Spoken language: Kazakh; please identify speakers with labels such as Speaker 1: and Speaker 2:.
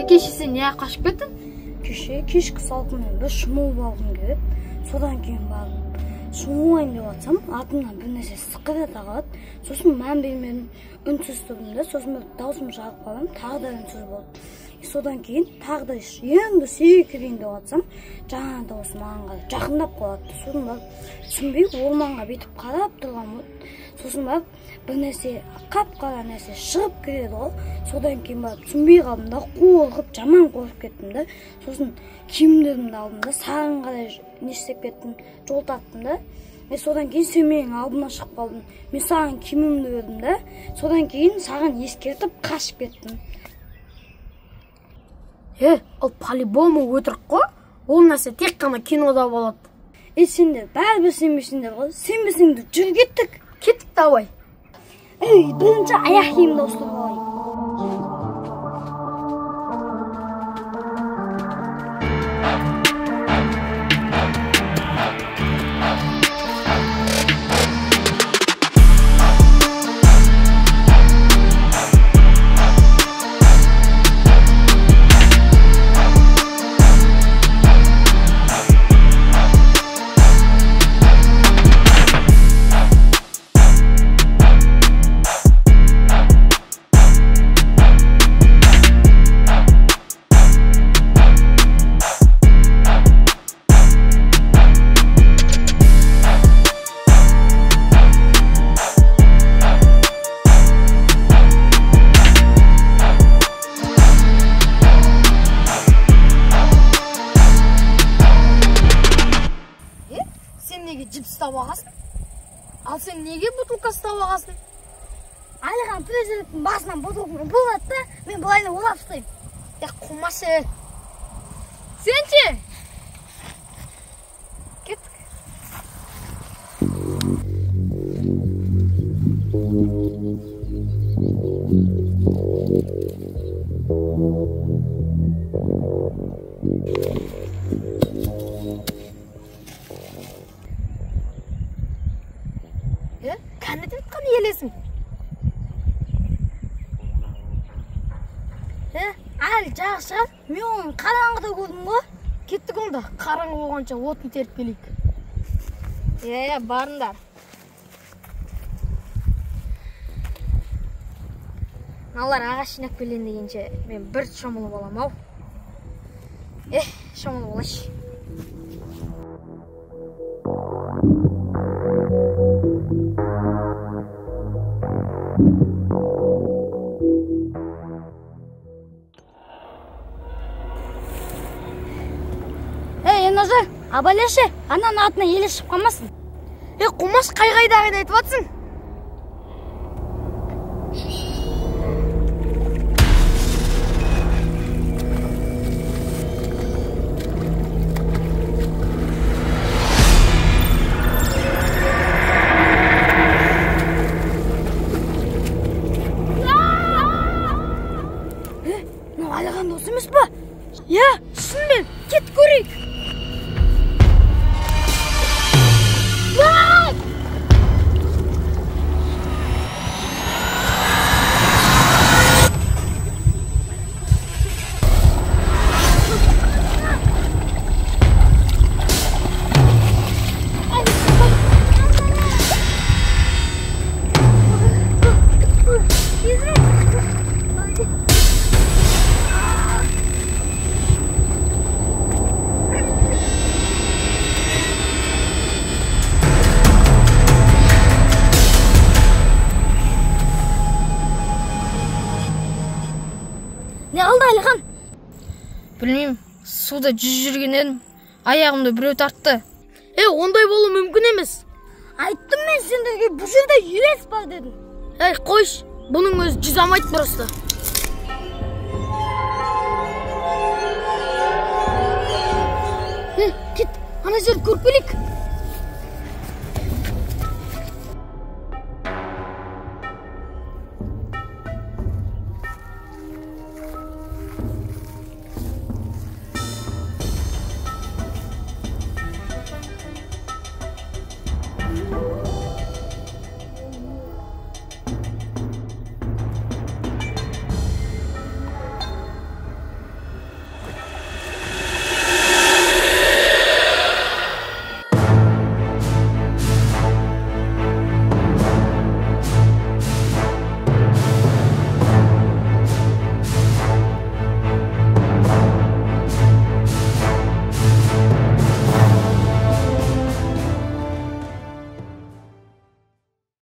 Speaker 1: кеше сен неге қашып кеттің?
Speaker 2: Кеше кешкі салқынмен бір шомылып алғым келіп, содан кейін бардым. Шомылайын деп жатсам, артымнан бір нәрсе сықыры тағады. Сосын мән бермедім, үнсіз тұрдым да, сосын бір даусым шығарып қалдым, тағы да үнсіз болды. Содан кейін тағы да енді сүйе кірейін деп жатсам, жаңа дауыс маған қарай жақындап қалады. Сосын барып түсінбей орманға бүйтіп қарап тұрғанмын. Сосын барып бір нәрсе, қап-қара нәрсе шығып кіреді ғой. Содан кейін барып түсінбей қалдым да, қорқып, жаман қорқып кеттім да. Сосын киімдерімді алдым да, саған қарай не істеп кеттім, жол тарттым да. Содан кейін сен менің алдыма шығып қалдың. Мен саған киімімді бердім да. Содан кейін саған ескертіп қашып кеттім.
Speaker 1: Ол по-любому өтірік қой. Ол нәрсе тек қана кинода болады.
Speaker 2: Сендер бәрібір сенбейсіңдер ғой. Сенбесеңдер жүр кеттік.
Speaker 1: Кеттік давай.
Speaker 2: Бірінші аяқ киімді ұстап алайын.
Speaker 1: Cips tabağasın. Al sen nege butulka tabağasın?
Speaker 2: Alihan prezidentin basından butulkunu buladı da ben bulayını olap tutayım.
Speaker 1: Ya kumaşı. Sence? Git. Kanıt etken yelesin.
Speaker 2: Al жақсы. Мен оны қараңғыда көрдім ғой.
Speaker 1: Кеттік онда. Қараңғы болғанша отын теріп келейік. Барыңдар. Налар ағаш жинап келейін дегенше мен бір шомылып алам ау. Шомылып алайыншы.
Speaker 2: Назар, абайлашы, ананың атына еле шығып қалмасын.
Speaker 1: Қумаш қай-қайда айтып атсың?
Speaker 2: Мынау Алихан дос емес па?
Speaker 1: Шынымен, кет көрейік.
Speaker 2: Ne oldu Alihan?
Speaker 1: Bilmеймін, суда жүзіп жүрген едім, аяғымды біреу тартты. Ондай болу мүмкін емес.
Speaker 2: Айттым мен сендерге, бұл жерде елес бар дедім.
Speaker 1: Қойш, бұның өзі жүзамайды просто.
Speaker 2: Кет, ана жерді көріп келейік.